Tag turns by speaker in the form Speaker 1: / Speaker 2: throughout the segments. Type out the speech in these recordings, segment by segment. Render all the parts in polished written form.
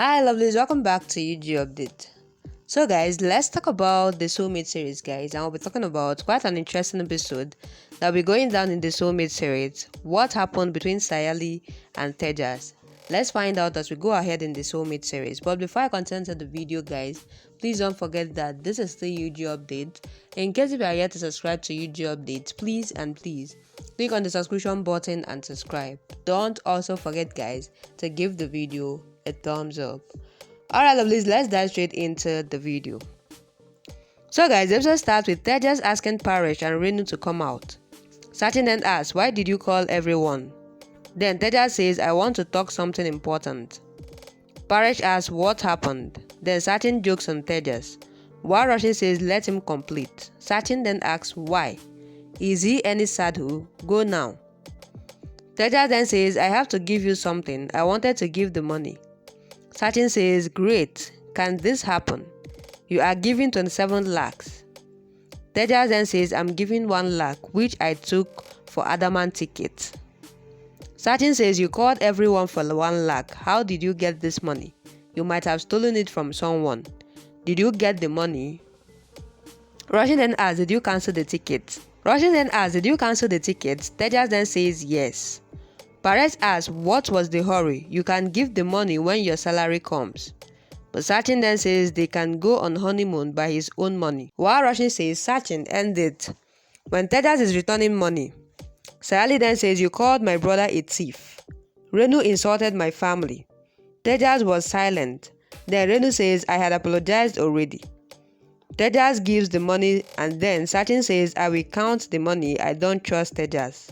Speaker 1: Hi lovelies, welcome back to UG Update. So guys, let's talk about the Soulmate series guys, and we'll be talking about quite an interesting episode that will be going down in the Soulmate series. What happened between Sayali and Tejas? Let's find out as we go ahead in the Soulmate series. But before I continue to the video guys, please don't forget that this is the UG Update. In case if you are yet to subscribe to UG Update, please click on the subscription button and subscribe. Don't also forget guys to give the video a thumbs up. Alright lovelies, let's dive straight into the video. So guys, the episode starts with Tejas asking Paresh and Renu to come out. Sachin then asks, why did you call everyone? Then Tejas says, I want to talk something important. Paresh asks what happened. Then Sachin jokes on Tejas, while Roshan says let him complete. Sachin then asks why. Is he any sadhu? Go now. Tejas then says, I have to give you something. I wanted to give the money. Sachin says, great, can this happen? You are giving 27 lakhs. Tejas then says, I'm giving 1 lakh, which I took for Adamant ticket. Sachin says, you called everyone for 1 lakh. How did you get this money? You might have stolen it from someone. Did you get the money? Roshan then asks, did you cancel the ticket? Tejas then says, yes. Paresh asks, what was the hurry? You can give the money when your salary comes. But Sachin then says they can go on honeymoon by his own money. While Roshan says Sachin end it when Tejas is returning money. Sayali then says, you called my brother a thief. Renu insulted my family. Tejas was silent. Then Renu says, I had apologized already. Tejas gives the money and then Sachin says, I will count the money. I don't trust Tejas.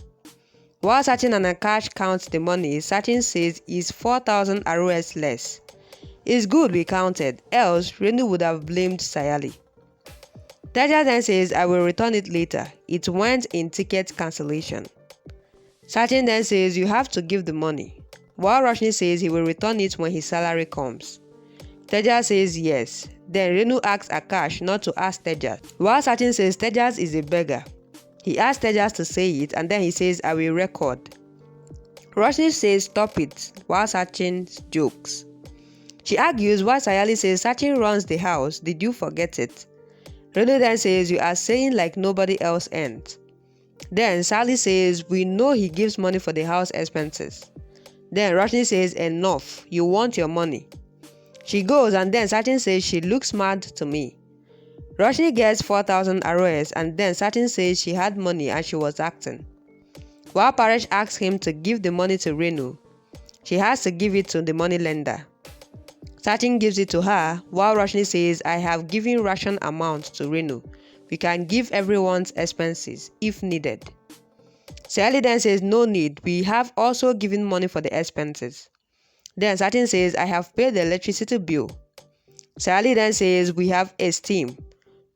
Speaker 1: While Sachin and Akash counts the money, Sachin says it's 4,000 ROS less. It's good we counted, else Renu would have blamed Sayali. Tejas then says, I will return it later. It went in ticket cancellation. Sachin then says, you have to give the money. While Roshni says he will return it when his salary comes. Tejas says yes. Then Renu asks Akash not to ask Tejas. While Sachin says Tejas is a beggar. He asks Tejas to say it and then he says, I will record. Roshni says stop it while Sachin jokes. She argues while Sayali says Sachin runs the house, did you forget it? Renu then says, you are saying like nobody else ends. Then Sally says, we know he gives money for the house expenses. Then Roshni says, enough, you want your money. She goes and then Sachin says she looks mad to me. Roshni gets 4,000 ROS and then Sachin says she had money and she was acting. While Paresh asks him to give the money to Renu, she has to give it to the money lender. Sachin gives it to her while Roshni says, I have given ration amount to Renu. We can give everyone's expenses if needed. Sayali then says no need, we have also given money for the expenses. Then Sachin says, I have paid the electricity bill. Sayali then says, we have esteem.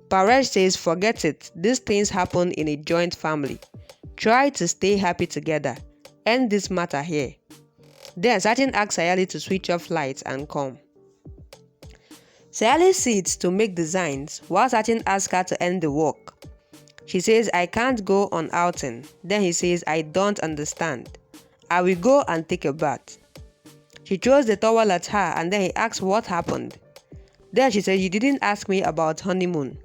Speaker 1: Paresh says, forget it, these things happen in a joint family. Try to stay happy together. End this matter here. Then Sachin asks Sayali to switch off lights and come. Sayali sits to make designs while Sachin asks her to end the work. She says, I can't go on outing. Then he says, I don't understand. I will go and take a bath. She throws the towel at her and then he asks what happened. Then she says, you didn't ask me about honeymoon.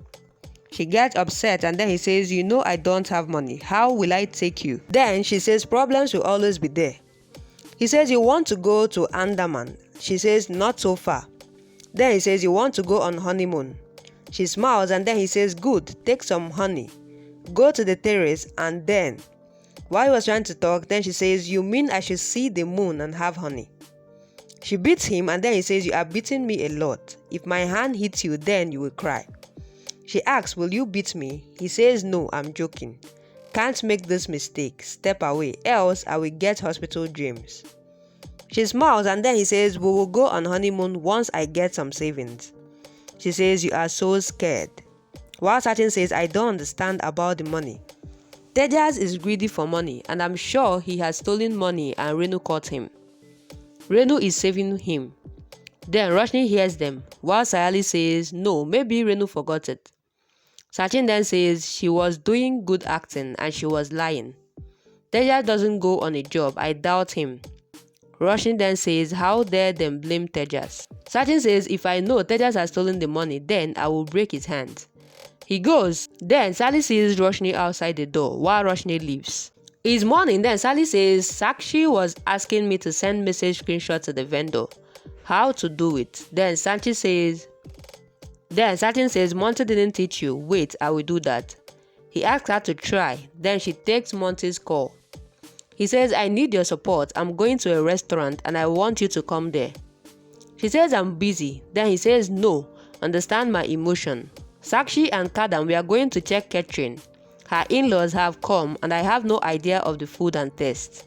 Speaker 1: She gets upset and then he says, you know I don't have money. How will I take you? Then she says, problems will always be there. He says, you want to go to Andaman. She says, not so far. Then he says, you want to go on honeymoon. She smiles and then he says, good, take some honey. Go to the terrace and then. While he was trying to talk, then she says, you mean I should see the moon and have honey? She beats him and then he says, you are beating me a lot. If my hand hits you, then you will cry. She asks, will you beat me? He says, no, I'm joking. Can't make this mistake. Step away, else I will get hospital dreams. She smiles and then he says, we will go on honeymoon once I get some savings. She says, you are so scared. While Sachin says, I don't understand about the money. Tejas is greedy for money and I'm sure he has stolen money and Renu caught him. Renu is saving him. Then Roshni hears them while Sayali says, no, maybe Renu forgot it. Sachin then says she was doing good acting and she was lying. Tejas doesn't go on a job, I doubt him. Roshni then says, how dare them blame Tejas? Sachin says, if I know Tejas has stolen the money, then I will break his hands. He goes. Then Sally sees Roshni outside the door while Roshni leaves. It's morning. Then Sally says, Sakshi was asking me to send message screenshot to the vendor. How to do it? Then Sachin says, Monty didn't teach you. Wait, I will do that. He asks her to try. Then she takes Monty's call. He says, I need your support. I'm going to a restaurant and I want you to come there. She says, I'm busy. Then he says, no, understand my emotion. Sakshi and Kadam, we are going to check catering. Her in-laws have come and I have no idea of the food and taste.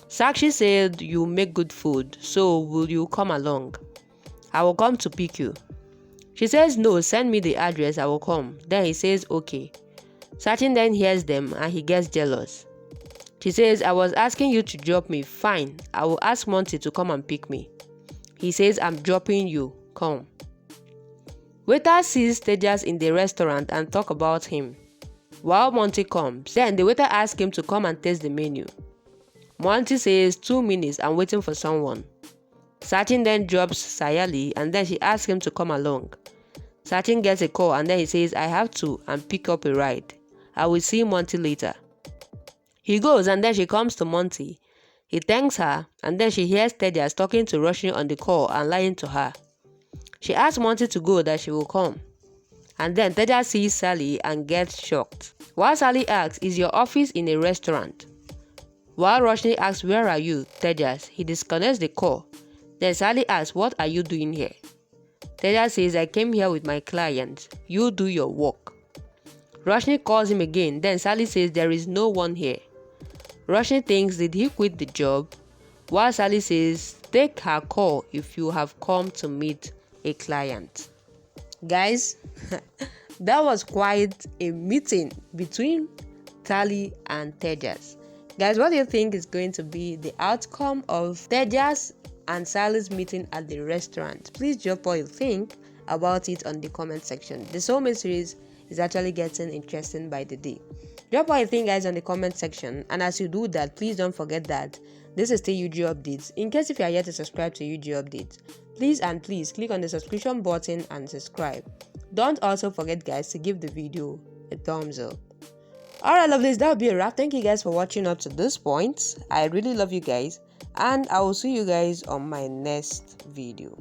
Speaker 1: Sakshi said, you make good food, so will you come along? I will come to pick you. She says, no, send me the address, I will come. Then he says, okay. Sachin then hears them and he gets jealous. She says, I was asking you to drop me. Fine, I will ask Monty to come and pick me. He says, I'm dropping you. Come. Waiter sees Tejas in the restaurant and talk about him. While Monty comes, then the waiter asks him to come and taste the menu. Monty says, 2 minutes, I'm waiting for someone. Sachin then drops Sayali and then she asks him to come along. Sachin gets a call and then he says, I have to and pick up a ride. I will see Monty later. He goes and then she comes to Monty. He thanks her and then she hears Tejas talking to Roshni on the call and lying to her. She asks Monty to go that she will come. And then Tejas sees Sally and gets shocked. While Sally asks, is your office in a restaurant? While Roshni asks, where are you, Tejas? He disconnects the call. Then Sally asks, what are you doing here? Tejas says, I came here with my client. You do your work. Roshni calls him again. Then Sally says, there is no one here. Roshni thinks, did he quit the job? While Sally says, take her call if you have come to meet a client. Guys, that was quite a meeting between Tali and Tejas. Guys, what do you think is going to be the outcome of Tejas and Sally's meeting at the restaurant? Please drop what you think about it on the comment section. The Soulmates series is actually getting interesting by the day. Drop what you think, guys, on the comment section. And as you do that, please don't forget that this is still UG Updates. In case if you are yet to subscribe to UG Updates, please click on the subscription button and subscribe. Don't also forget, guys, to give the video a thumbs up. Alright, lovelies, that will be a wrap. Thank you guys for watching up to this point. I really love you guys, and I will see you guys on my next video.